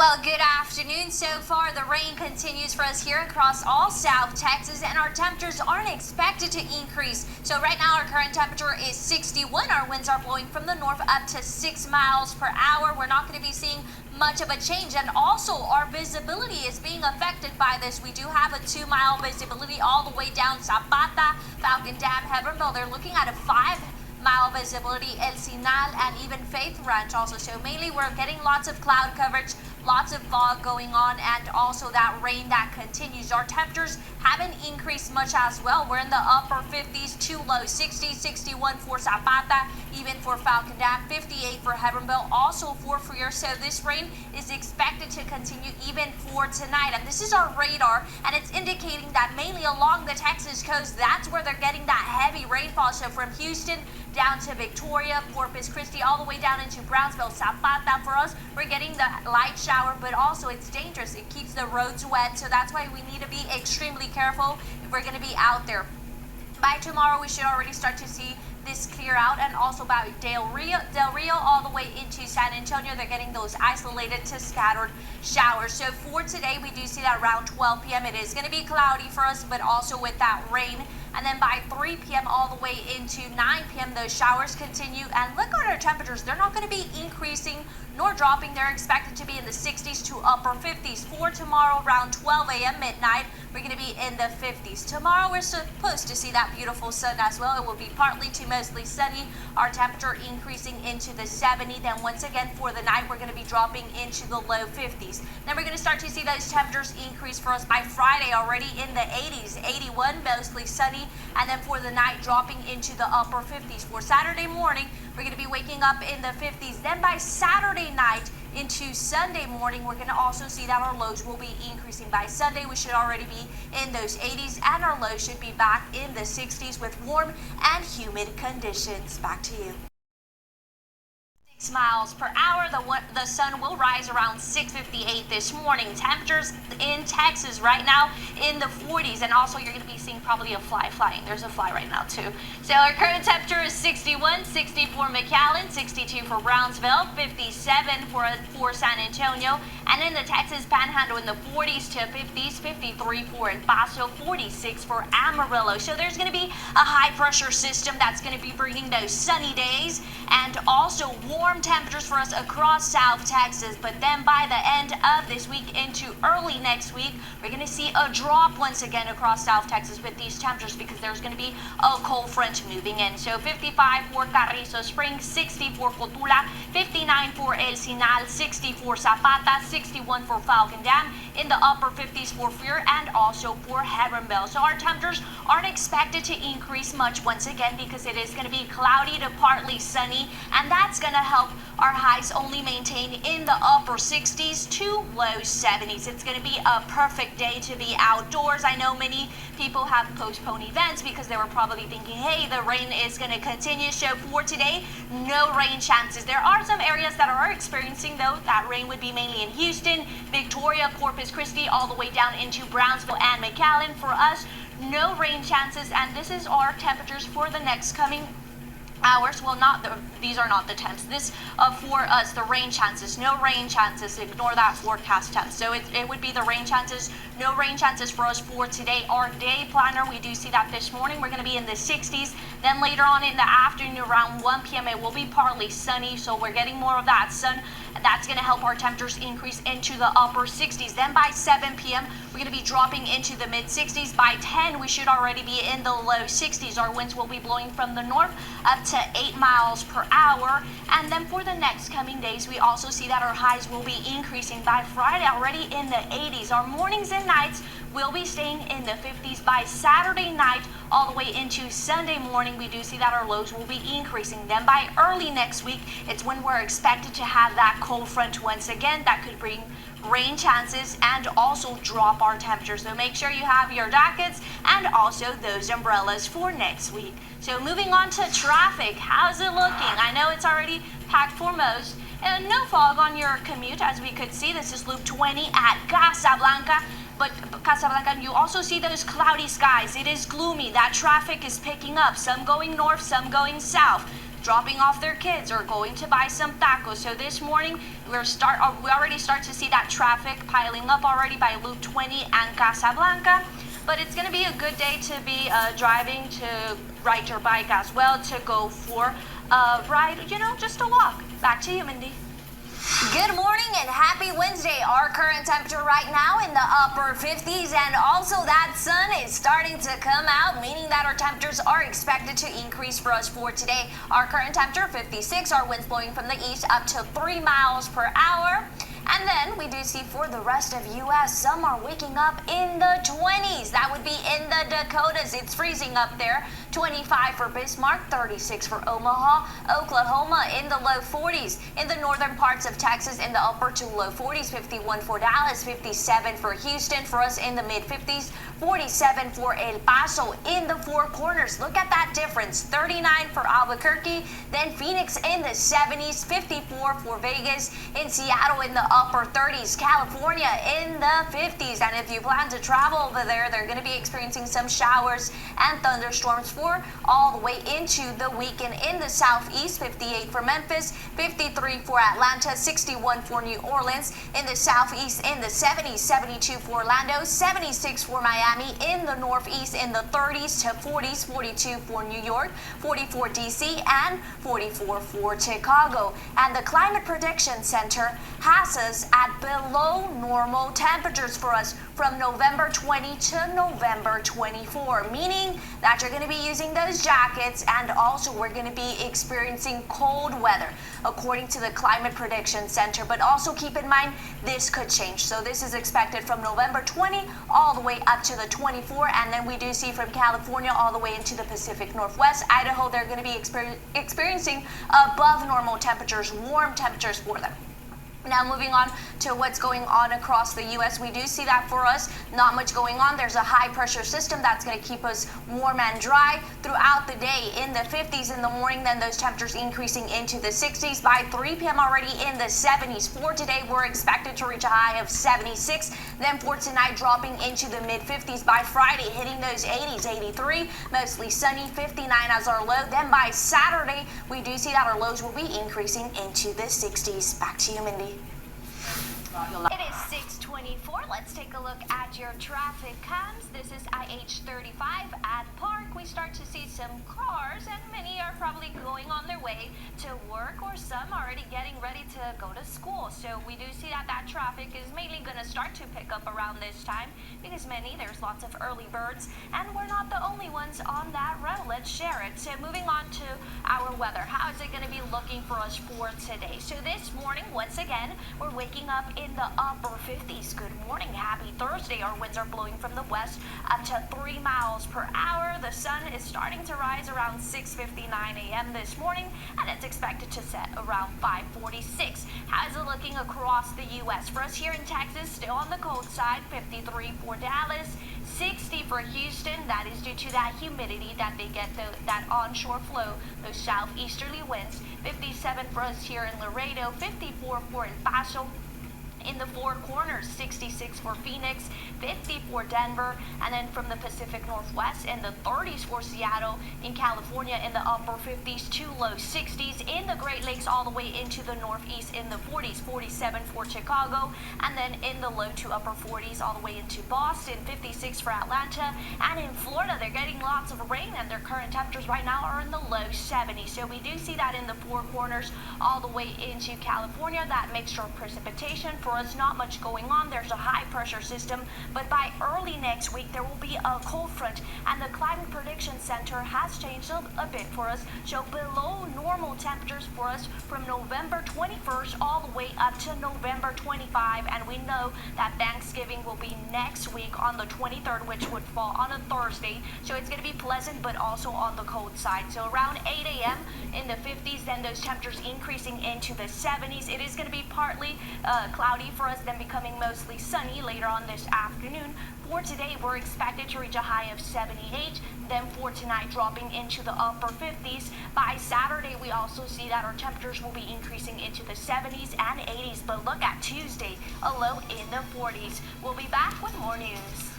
Well, good afternoon. So far, the rain continues for us here across all South Texas, and our temperatures aren't expected to increase. So right now, our current temperature is 61. Our winds are blowing from the north up to 6 miles per hour. We're not going to be seeing much of a change, and also our visibility is being affected by this. We do have a 2-mile visibility all the way down Zapata, Falcon Dam, Hebbronville. They're looking at a 5-mile visibility, El Sinal, and even Faith Ranch also. So mainly we're getting lots of cloud coverage, lots of fog going on, and also that rain that continues. Our temperatures haven't increased much as well. We're in the upper 50s to low 60s, 61 for Zapata, even for Falcon Dam, 58 for Hebbronville, also for Freer. So this rain is expected to continue even for tonight. And this is our radar, and it's indicating that mainly along the Texas coast, that's where they're getting that heavy rainfall. So from Houston down to Victoria, Corpus Christi, all the way down into Brownsville, Zapata. For us, we're getting the light shower, but also it's dangerous. It keeps the roads wet, so that's why we need to be extremely careful if we're going to be out there. By tomorrow, we should already start to see this clear out, and also by Del Rio all the way into San Antonio, they're getting those isolated to scattered showers. So for today, we do see that around 12 p.m. it is going to be cloudy for us, but also with that rain. And then by 3 p.m. all the way into 9 p.m. those showers continue. And look at our temperatures. They're not going to be increasing nor dropping. They're expected to be in the 60s to upper 50s. For tomorrow around 12 a.m. midnight, we're going to be in the 50s. Tomorrow we're supposed to see that beautiful sun as well. It will be partly to mostly sunny. Our temperature increasing into the 70s. Then once again for the night, we're going to be dropping into the low 50s. Then we're going to start to see those temperatures increase for us by Friday, already in the 80s, 81, mostly sunny. And then for the night, dropping into the upper 50s. For Saturday morning, we're going to be waking up in the 50s. Then by Saturday night into Sunday morning, we're going to also see that our lows will be increasing. By Sunday, we should already be in those 80s, and our lows should be back in the 60s with warm and humid conditions. Back to you. 6 miles per hour. The sun will rise around 6:58 this morning. Temperatures in Texas right now in the 40s, and also you're going to be seeing probably a fly flying. There's a fly right now too. So our current temperature is 61, 60 for McAllen, 62 for Brownsville, 57 for San Antonio, and in the Texas Panhandle in the 40s to 50s, 53 for El Paso, 46 for Amarillo. So there's going to be a high pressure system that's going to be bringing those sunny days and also warm temperatures for us across South Texas. But then by the end of this week into early next week, we're going to see a drop once again across South Texas with these temperatures, because there's going to be a cold front moving in. So 55 for Carrizo Springs, 60 for Cotula, 59 for El Sinal, 60 for Zapata, 61 for Falcon Dam, in the upper 50s for Freer, and also for Hebbronville. So our temperatures aren't expected to increase much once again, because it is going to be cloudy to partly sunny, and that's going to help our highs only maintain in the upper 60s to low 70s. It's going to be a perfect day to be outdoors. I know many people have postponed events because they were probably thinking, hey, the rain is going to continue. So for today, no rain chances. There are some areas that are experiencing, though, that rain would be mainly in Houston, Victoria, Corpus Christi, all the way down into Brownsville and McAllen. For us, no rain chances, and this is our temperatures for the next coming hours. Well, these are not the temps. This for us, the rain chances, no rain chances. Ignore that forecast temps. So it would be the rain chances, no rain chances for us for today. Our day planner, we do see that this morning we're going to be in the 60s. Then later on in the afternoon around 1 p.m. it will be partly sunny, so we're getting more of that sun. That's going to help our temperatures increase into the upper 60s. Then by 7 p.m. we're going to be dropping into the mid 60s. By 10 we should already be in the low 60s. Our winds will be blowing from the north up to 8 miles per hour. And then for the next coming days, we also see that our highs will be increasing. By Friday, already in the 80s. Our mornings and nights will be staying in the 50s. By Saturday night all the way into Sunday morning, we do see that our lows will be increasing. Then by early next week, it's when we're expected to have that cold front once again that could bring rain chances and also drop our temperature. So make sure you have your jackets and also those umbrellas for next week. So moving on to traffic, how's it looking? I know it's already packed for most, and no fog on your commute, as we could see. This is Loop 20 at Casablanca. But Casablanca, you also see those cloudy skies. It is gloomy. That traffic is picking up, some going north, some going south. dropping off their kids or going to buy some tacos. So this morning we already start to see that traffic piling up already by Loop 20 and Casablanca. But it's going to be a good day to be driving, to ride your bike as well, to go for a ride, just a walk. Back to you, Mindy. Good morning and happy Wednesday. Our current temperature right now in the upper 50s, and also that sun is starting to come out, meaning that our temperatures are expected to increase for us for today. Our current temperature 56, our winds blowing from the east up to 3 miles per hour. And then we do see for the rest of U.S., some are waking up in the 20s. That would be in the Dakotas. It's freezing up there. 25 for Bismarck, 36 for Omaha, Oklahoma in the low 40s. In the northern parts of Texas in the upper to low 40s, 51 for Dallas, 57 for Houston. For us in the mid 50s, 47 for El Paso in the Four Corners. Look at that difference. 39 for Albuquerque, then Phoenix in the 70s, 54 for Vegas, in Seattle in the upper 30s, California in the 50s. And if you plan to travel over there, they're going to be experiencing some showers and thunderstorms for all the way into the weekend. In the southeast, 58 for Memphis, 53 for Atlanta, 61 for New Orleans. In the southeast in the 70s, 72 for Orlando, 76 for Miami. In the northeast in the 30s to 40s, 42 for New York, 44 DC, and 44 for Chicago. And the Climate Prediction Center has us at below normal temperatures for us from November 20 to November 24, meaning that you're going to be using those jackets, and also we're going to be experiencing cold weather according to the Climate Prediction Center. But also keep in mind, this could change. So this is expected from November 20 all the way up to the 24, and then we do see from California all the way into the Pacific Northwest. Idaho, they're going to be experiencing above normal temperatures, warm temperatures for them. Now moving on to what's going on across the U.S., we do see that for us, not much going on. There's a high pressure system that's going to keep us warm and dry throughout the day. In the 50s in the morning, then those temperatures increasing into the 60s. By 3 p.m. already in the 70s. For today, we're expected to reach a high of 76. Then for tonight, dropping into the mid 50s. By Friday, hitting those 80s, 83, mostly sunny, 59 as our low. Then by Saturday, we do see that our lows will be increasing into the 60s. Back to you, Mindy. It is 6:24. Let's take a look at your traffic cams. This is IH-35 at Park. We start to see some cars, and many are probably going on their way to work, or some already getting ready to go to school. So we do see that traffic is mainly going to start to pick up around this time, because there's lots of early birds, and we're not the only ones on that road. Let's share it. So moving on to our weather. How is it going to be looking for us for today? So this morning, once again, we're waking up in the upper 50s. Good morning. Happy Thursday. Our winds are blowing from the west up to 3 miles per hour. The sun is starting to rise around 6:59 a.m. this morning, and it's expected to set around 5:46. How is it looking across the U.S.? For us here in Texas, still on the cold side, 53 for Dallas, 60 for Houston. That is due to that humidity that they get, that onshore flow, those southeasterly winds. 57 for us here in Laredo, 54 for El Paso. In the Four Corners, 66 for Phoenix, 50 for Denver, and then from the Pacific Northwest in the 30s for Seattle. In California in the upper 50s to low 60s. In the Great Lakes all the way into the northeast in the 40s, 47 for Chicago, and then in the low to upper 40s all the way into Boston, 56 for Atlanta. And in Florida, they're getting lots of rain, and their current temperatures right now are in the low 70s. So we do see that in the Four Corners all the way into California, that mixture of precipitation. For us, not much going on. There's a high pressure system, but by early next week there will be a cold front, and the Climate Prediction Center has changed a bit for us. So below normal temperatures for us from November 21st all the way up to November 25, and we know that Thanksgiving will be next week on the 23rd, which would fall on a Thursday. So it's going to be pleasant, but also on the cold side. So around 8 a.m. in the 50s, then those temperatures increasing into the 70s. It is going to be partly cloudy for us, then becoming mostly sunny later on this afternoon. For today, we're expected to reach a high of 78, then for tonight dropping into the upper 50s. By Saturday, we also see that our temperatures will be increasing into the 70s and 80s, but look at Tuesday, a low in the 40s. We'll be back with more news.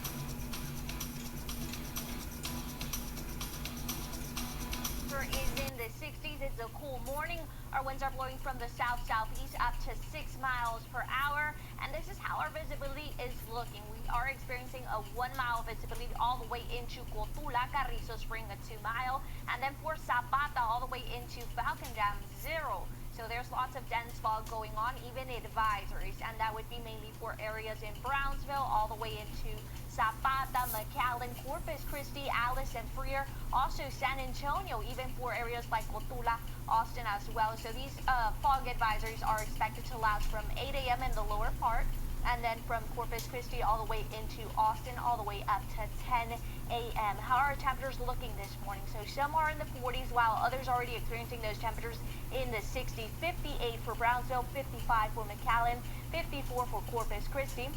Is in the the 60s. It's a cool morning. Our winds are blowing from the south-southeast up to 6 miles per hour. And this is how our visibility is looking. We are experiencing a 1-mile visibility all the way into Cotula, Carrizo Spring, a 2-mile. And then for Zapata, all the way into Falcon Dam, 0. So there's lots of dense fog going on, even advisories, and that would be mainly for areas in Brownsville, all the way into Zapata, McAllen, Corpus Christi, Alice, and Freer. Also San Antonio, even for areas like Cotula, Austin as well. So these fog advisories are expected to last from 8 a.m. in the lower part, and then from Corpus Christi all the way into Austin, all the way up to 10 a.m. How are our temperatures looking this morning? So some are in the 40s, while others are already experiencing those temperatures in the 60s. 58 for Brownsville, 55 for McAllen, 54 for Corpus Christi.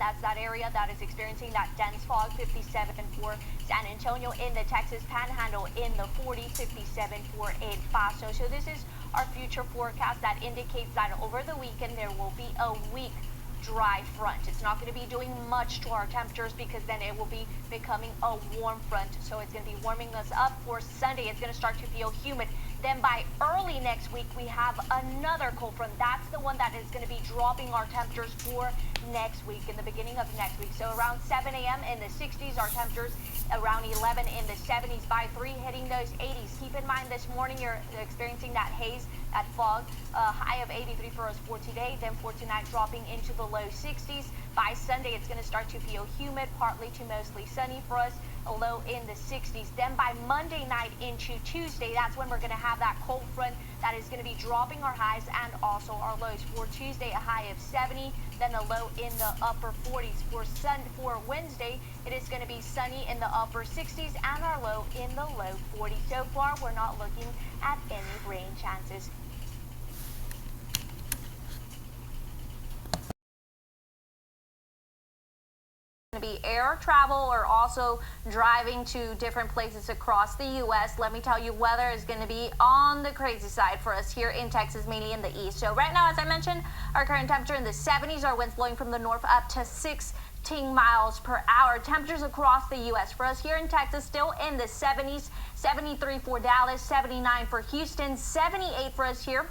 That's that area that is experiencing that dense fog. 57 for San Antonio in the Texas Panhandle, in the 40s, 57 for El Paso. So this is our future forecast that indicates that over the weekend there will be a weak dry front. It's not going to be doing much to our temperatures because then it will be becoming a warm front. So it's going to be warming us up. For Sunday, it's going to start to feel humid. Then by early next week, we have another cold front. That's the one that is going to be dropping our temperatures for next week, in the beginning of next week. So around 7 a.m. in the 60s, our temperatures around 11 in the 70s, by 3 hitting those 80s. Keep in mind this morning you're experiencing that haze, that fog, high of 83 for us for today, then for tonight dropping into the low 60s. By Sunday, it's going to start to feel humid, partly to mostly sunny for us, a low in the 60s. Then by Monday night into Tuesday, that's when we're going to have that cold front that is going to be dropping our highs and also our lows. For Tuesday, a high of 70, then a low in the upper 40s. For Wednesday, it is going to be sunny in the upper 60s and our low in the low 40s. So far, we're not looking at any rain chances. To be air travel or also driving to different places across the U.S. Let me tell you, weather is going to be on the crazy side for us here in Texas, mainly in the east. So right now, as I mentioned, our current temperature in the 70s, our winds blowing from the north up to 16 miles per hour. Temperatures across the U.S. for us here in Texas still in the 70s, 73 for Dallas, 79 for Houston, 78 for us here.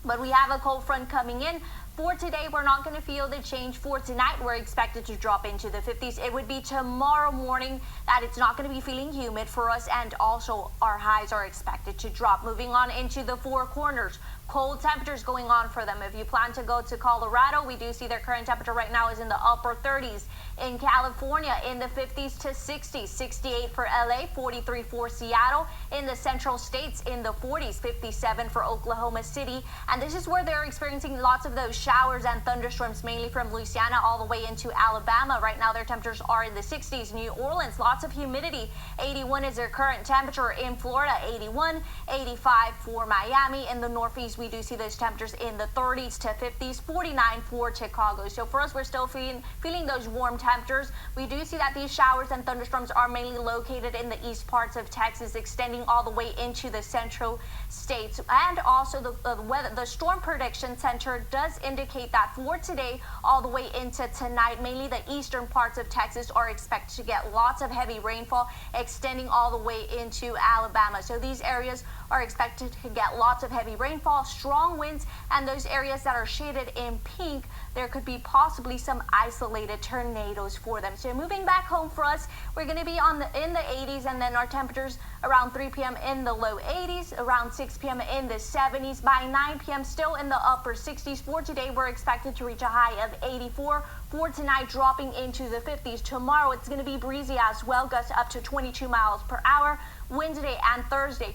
But we have a cold front coming in. For today, we're not going to feel the change. For tonight, we're expected to drop into the 50s. It would be tomorrow morning that it's not going to be feeling humid for us, and also our highs are expected to drop. Moving on into the Four Corners, cold temperatures going on for them. If you plan to go to Colorado, we do see their current temperature right now is in the upper 30s. In California, in the 50s to 60s, 68 for LA, 43 for Seattle. In the central states, in the 40s, 57 for Oklahoma City. And this is where they're experiencing lots of those showers and thunderstorms, mainly from Louisiana all the way into Alabama. Right now, their temperatures are in the 60s. New Orleans, lots of humidity. 81 is their current temperature. In Florida, 81, 85 for Miami. In the Northeast, we do see those temperatures in the 30s to 50s, 49 for Chicago. So for us, we're still feeling those warm temperatures. We do see that these showers and thunderstorms are mainly located in the east parts of Texas, extending all the way into the central states. And also the Storm Prediction Center does indicate that for today all the way into tonight, mainly the eastern parts of Texas are expected to get lots of heavy rainfall, extending all the way into Alabama. So these areas are expected to get lots of heavy rainfall, strong winds, and those areas that are shaded in pink, there could be possibly some isolated tornadoes for them. So moving back home for us, we're going to be in the 80s, and then our temperatures around 3 p.m. in the low 80s, around 6 p.m. in the 70s. By 9 p.m. still in the upper 60s. For today, we're expected to reach a high of 84. For tonight, dropping into the 50s. Tomorrow, it's going to be breezy as well, gusts up to 22 miles per hour. Wednesday and Thursday,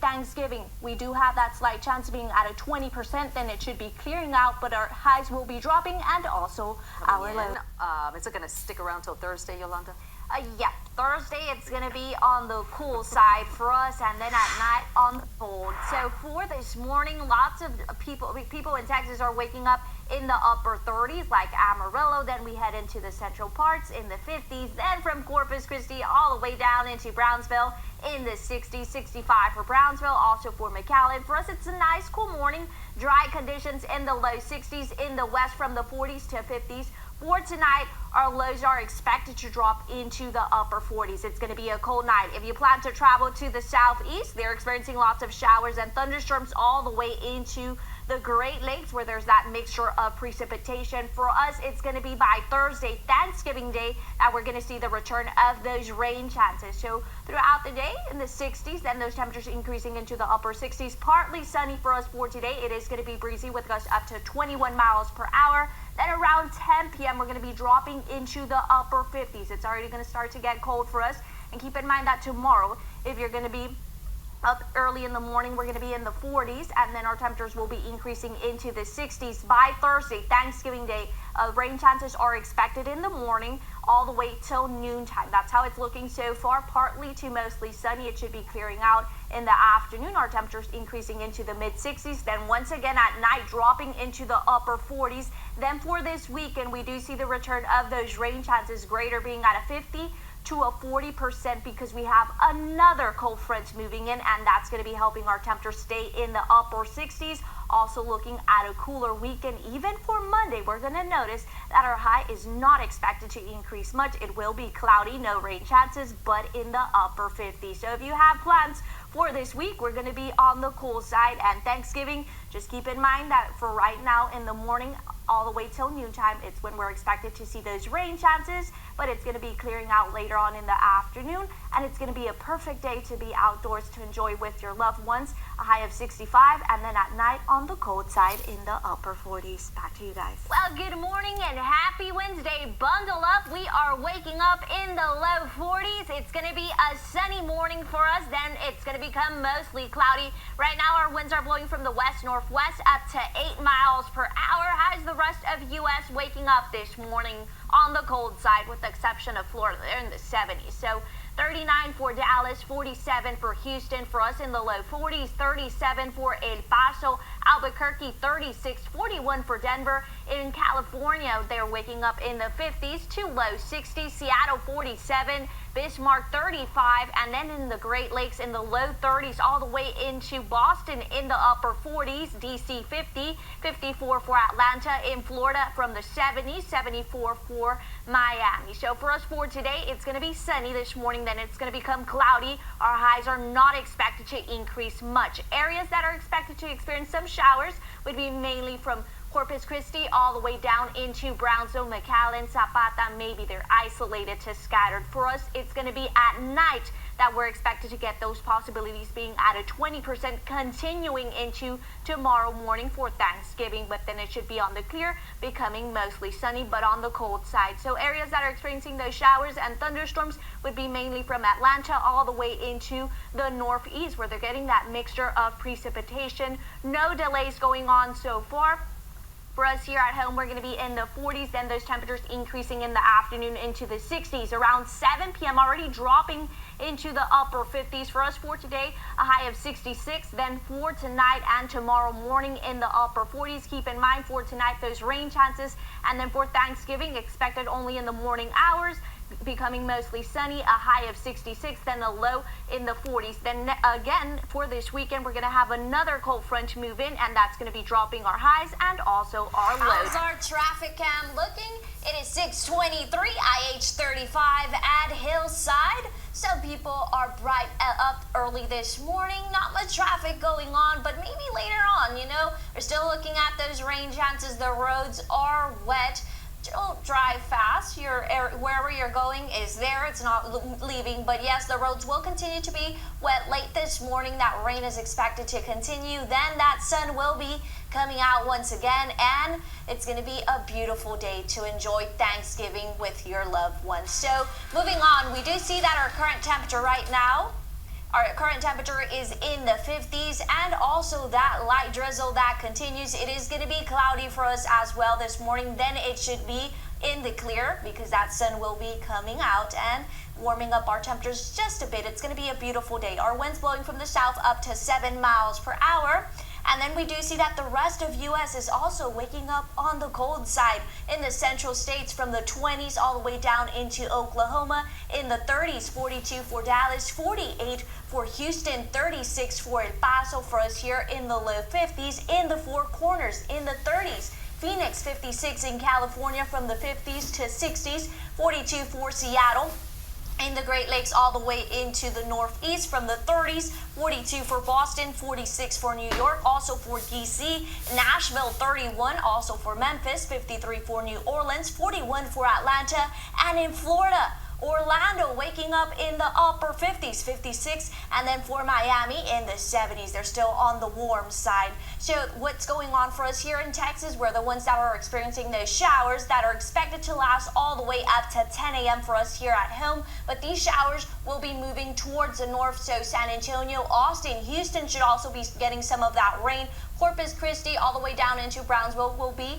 Thanksgiving, we do have that slight chance being at a 20%. Then it should be clearing out, but our highs will be dropping, and also our low. Is it going to stick around till Thursday, Yolanda? Yeah, Thursday it's going to be on the cool side for us, and then at night on the cold. So for this morning, lots of people in Texas are waking up in the upper 30s, like Amarillo. Then we head into the central parts in the 50s. Then from Corpus Christi all the way down into Brownsville in the 60s, 65 for Brownsville, also for McAllen. For us, it's a nice cool morning. Dry conditions in the low 60s in the west, from the 40s to 50s. For tonight, our lows are expected to drop into the upper 40s. It's going to be a cold night. If you plan to travel to the southeast, they're experiencing lots of showers and thunderstorms all the way into the Great Lakes, where there's that mixture of precipitation. For us, it's going to be by Thursday, Thanksgiving Day, that we're going to see the return of those rain chances. So throughout the day in the 60s, then those temperatures increasing into the upper 60s. Partly sunny for us for today. It is going to be breezy with gusts up to 21 miles per hour. Then around 10 p.m., we're going to be dropping into the upper 50s. It's already going to start to get cold for us. And keep in mind that tomorrow, if you're going to be up early in the morning, we're going to be in the 40s, and then our temperatures will be increasing into the 60s. By Thursday, Thanksgiving Day, rain chances are expected in the morning all the way till noontime. That's how it's looking so far. Partly to mostly sunny. It should be clearing out in the afternoon. Our temperatures increasing into the mid 60s. Then once again at night, dropping into the upper 40s. Then for this weekend, we do see the return of those rain chances, greater being at a 50 to a 40%, because we have another cold front moving in, and that's going to be helping our temperatures stay in the upper 60s. Also looking at a cooler weekend. Even for Monday, we're going to notice that our high is not expected to increase much. It will be cloudy, no rain chances, but in the upper 50s. So if you have plans for this week, we're going to be on the cool side. And Thanksgiving, just keep in mind that for right now in the morning all the way till noontime, it's when we're expected to see those rain chances, but it's going to be clearing out later on in the afternoon, and it's going to be a perfect day to be outdoors to enjoy with your loved ones. A high of 65, and then at night on the cold side in the upper 40s. Back to you guys. Well, good morning and happy Wednesday. Bundle up. We are waking up in the low 40s. It's going to be a sunny morning for us. Then it's going to become mostly cloudy. Right now, our winds are blowing from the west-northwest up to 8 miles per hour. How's the rest of U.S. waking up this morning on the cold side, with the exception of Florida? They're in the 70s. So 39 for Dallas, 47 for Houston. For us in the low 40s, 37 for El Paso, Albuquerque, 36, 41 for Denver. In California, they're waking up in the 50s to low 60s. Seattle, 47, Bismarck, 35, and then in the Great Lakes in the low 30s all the way into Boston in the upper 40s. DC, 50, 54 for Atlanta. In Florida from the 70s, 74 for Miami. So for us for today, it's going to be sunny this morning. Then it's going to become cloudy. Our highs are not expected to increase much. Areas that are expected to experience some showers would be mainly from Corpus Christi all the way down into Brownsville, McAllen, Zapata. Maybe they're isolated to scattered. For us, it's going to be at night that we're expected to get those possibilities, being at a 20%, continuing into tomorrow morning for Thanksgiving. But then it should be on the clear, becoming mostly sunny, but on the cold side. So areas that are experiencing those showers and thunderstorms would be mainly from Atlanta all the way into the northeast, where they're getting that mixture of precipitation. No delays going on so far. For us here at home, we're going to be in the 40s, then those temperatures increasing in the afternoon into the 60s. Around 7 p.m. already dropping into the upper 50s. For us for today, a high of 66. Then for tonight and tomorrow morning in the upper 40s. Keep in mind for tonight those rain chances. And then for Thanksgiving, expected only in the morning hours, becoming mostly sunny, a high of 66, then a low in the 40s. Then again, for this weekend, we're going to have another cold front move in, and that's going to be dropping our highs and also our lows. How's our traffic cam looking? It is 623 IH35 at Hillside. Some people are bright up early this morning. Not much traffic going on, but maybe later on, you know. We're still looking at those rain chances. The roads are wet. Don't drive fast. Wherever you're going is there. It's not leaving. But yes, the roads will continue to be wet late this morning. That rain is expected to continue. Then that sun will be coming out once again, and it's going to be a beautiful day to enjoy Thanksgiving with your loved ones. So moving on, we do see that our current temperature right now, our current temperature is in the 50s, and also that light drizzle that continues. It is going to be cloudy for us as well this morning. Then it should be in the clear, because that sun will be coming out and warming up our temperatures just a bit. It's going to be a beautiful day. Our winds blowing from the south up to 7 miles per hour. And then we do see that the rest of U.S. is also waking up on the cold side. In the central states, from the 20s all the way down into Oklahoma, in the 30s, 42 for Dallas, 48 for Houston, 36 for El Paso. For us here in the low 50s, in the Four Corners, in the 30s. Phoenix, 56 in California, from the 50s to 60s, 42 for Seattle. In the Great Lakes all the way into the Northeast, from the 30s, 42 for Boston, 46 for New York, also for DC, Nashville 31, also for Memphis, 53 for New Orleans, 41 for Atlanta, and in Florida, Orlando waking up in the upper 50s, 56, and then for Miami in the 70s. They're still on the warm side. So what's going on for us here in Texas? We're the ones that are experiencing those showers that are expected to last all the way up to 10 a.m. for us here at home. But these showers will be moving towards the north, so San Antonio, Austin, Houston should also be getting some of that rain. Corpus Christi all the way down into Brownsville will be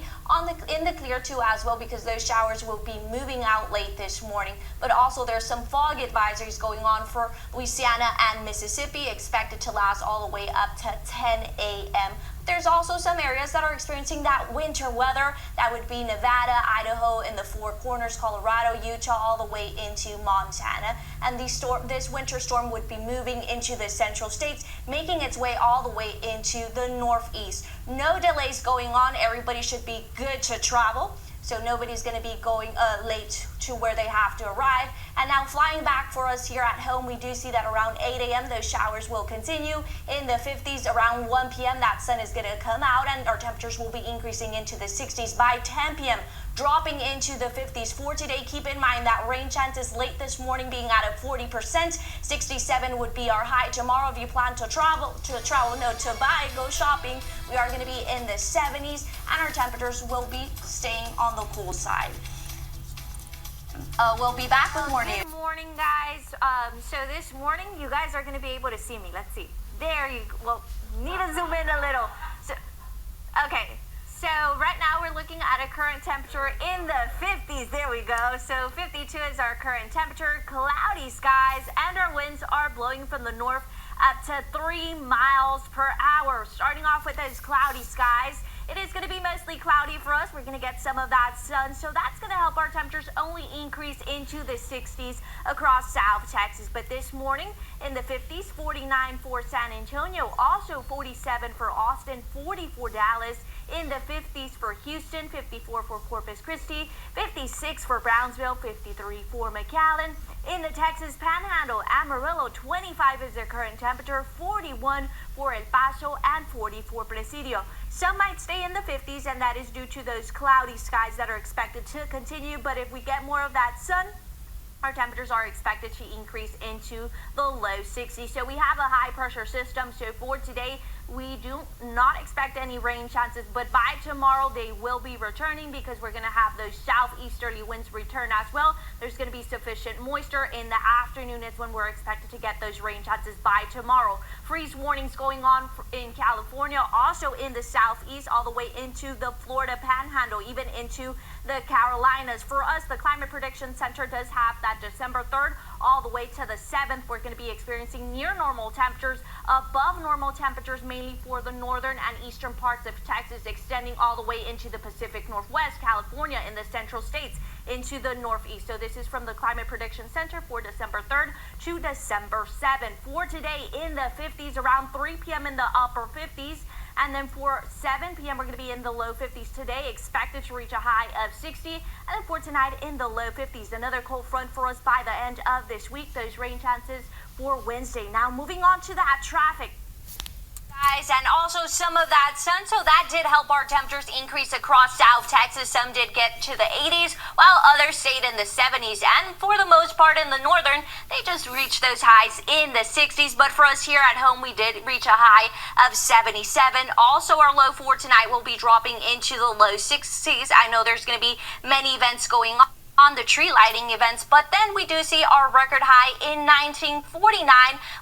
in the clear too as well, because those showers will be moving out late this morning. But also there's some fog advisories going on for Louisiana and Mississippi, expected to last all the way up to 10 a.m. There's also some areas that are experiencing that winter weather. That would be Nevada, Idaho, in the Four Corners, Colorado, Utah, all the way into Montana. And this winter storm would be moving into the central states, making its way all the way into the northeast. No delays going on. Everybody should be good to travel. So nobody's going to be going late to where they have to arrive. And now flying back for us here at home, we do see that around 8 a.m. those showers will continue. In the 50s, around 1 p.m. that sun is going to come out, and our temperatures will be increasing into the 60s by 10 p.m. dropping into the 50s for today. Keep in mind that rain chances late this morning being at a 40%. 67 would be our high. Tomorrow, if you plan to buy, go shopping, we are going to be in the 70s, and our temperatures will be staying on the cool side. We'll be back with more news. Good morning, guys. So this morning, you guys are going to be able to see me. Let's see. There you go. Well, need to zoom in a little. Okay. So right now we're looking at a current temperature in the 50s. There we go. So 52 is our current temperature. Cloudy skies, and our winds are blowing from the north up to 3 miles per hour. Starting off with those cloudy skies, it is going to be mostly cloudy for us. We're going to get some of that sun, so that's going to help our temperatures only increase into the 60s across South Texas. But this morning in the 50s, 49 for San Antonio, also 47 for Austin, 40 for Dallas. In the 50s for Houston, 54 for Corpus Christi, 56 for Brownsville, 53 for McAllen. In the Texas Panhandle, Amarillo, 25 is their current temperature, 41 for El Paso, and 40 for Presidio. Some might stay in the 50s, and that is due to those cloudy skies that are expected to continue. But if we get more of that sun, our temperatures are expected to increase into the low 60s. So we have a high pressure system. So for today, we do not expect any rain chances, but by tomorrow they will be returning, because we're going to have those southeasterly winds return as well. There's going to be sufficient moisture in the afternoon is when we're expected to get those rain chances by tomorrow. Freeze warnings going on in California, also in the southeast, all the way into the Florida Panhandle, even into the Carolinas. For us, the Climate Prediction Center does have that December 3rd all the way to the 7th. We're going to be experiencing near normal temperatures, above normal temperatures, mainly for the northern and eastern parts of Texas, extending all the way into the Pacific Northwest, California, in the central states, into the northeast. So this is from the Climate Prediction Center for December 3rd to December 7th. For today, in the 50s, around 3 p.m. in the upper 50s. And then for 7 p.m., we're going to be in the low 50s today, expected to reach a high of 60. And then for tonight, in the low 50s. Another cold front for us by the end of this week. Those rain chances for Wednesday. Now, moving on to that traffic. Guys, and also some of that sun, so that did help our temperatures increase across South Texas. Some did get to the 80s, while others stayed in the 70s, and for the most part in the northern, they just reached those highs in the 60s. But for us here at home, we did reach a high of 77. Also, our low for tonight will be dropping into the low 60s. I know there's going to be many events going on. on the tree lighting events, but then we do see our record high in 1949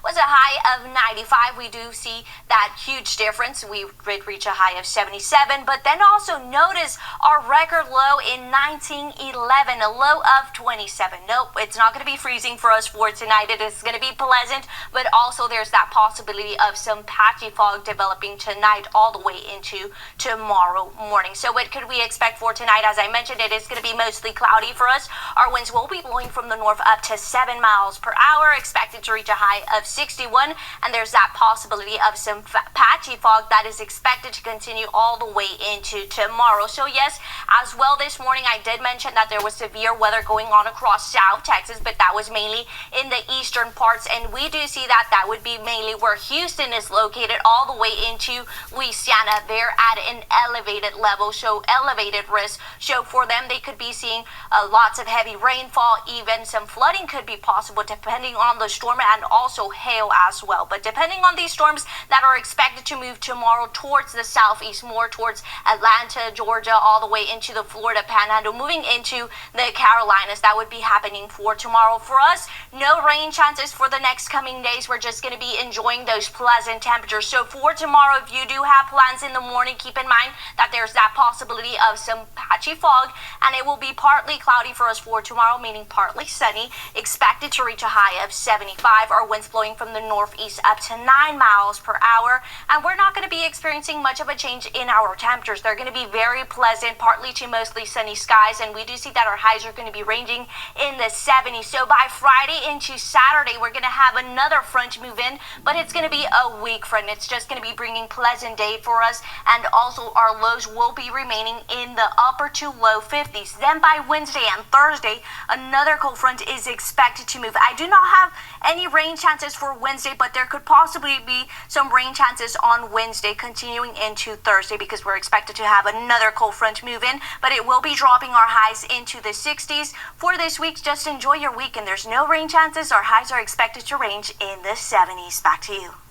was a high of 95. We do see that huge difference. We did reach a high of 77, but then also notice our record low in 1911, a low of 27. Nope, it's not going to be freezing for us for tonight. It is going to be pleasant, but also there's that possibility of some patchy fog developing tonight all the way into tomorrow morning. So what could we expect for tonight? As I mentioned, it is going to be mostly cloudy for us. Our winds will be blowing from the north up to 7 miles per hour, expected to reach a high of 61, and there's that possibility of some patchy fog that is expected to continue all the way into tomorrow. So yes, as well this morning I did mention that there was severe weather going on across South Texas, but that was mainly in the eastern parts, and we do see that that would be mainly where Houston is located all the way into Louisiana. They're at an elevated level, so elevated risk. So for them, they could be seeing lots of heavy rainfall, even some flooding could be possible depending on the storm, and also hail as well. But depending on these storms that are expected to move tomorrow towards the southeast, more towards Atlanta, Georgia, all the way into the Florida Panhandle, moving into the Carolinas, that would be happening for tomorrow. For us, no rain chances for the next coming days. We're just going to be enjoying those pleasant temperatures. So for tomorrow, if you do have plans in the morning, keep in mind that there's that possibility of some patchy fog, and it will be partly cloudy for us for tomorrow, meaning partly sunny, expected to reach a high of 75. Our winds blowing from the northeast up to 9 miles per hour, and we're not going to be experiencing much of a change in our temperatures. They're going to be very pleasant, partly to mostly sunny skies, and we do see that our highs are going to be ranging in the 70s. So by Friday into Saturday, we're going to have another front move in, but it's going to be a weak front. It's just going to be bringing pleasant day for us, and also our lows will be remaining in the upper to low 50s. Then by Wednesday and Thursday, another cold front is expected to move. I do not have any rain chances for Wednesday, but there could possibly be some rain chances on Wednesday continuing into Thursday, because we're expected to have another cold front move in, but it will be dropping our highs into the 60s. For this week, just enjoy your weekend. There's no rain chances. Our highs are expected to range in the 70s. Back to you.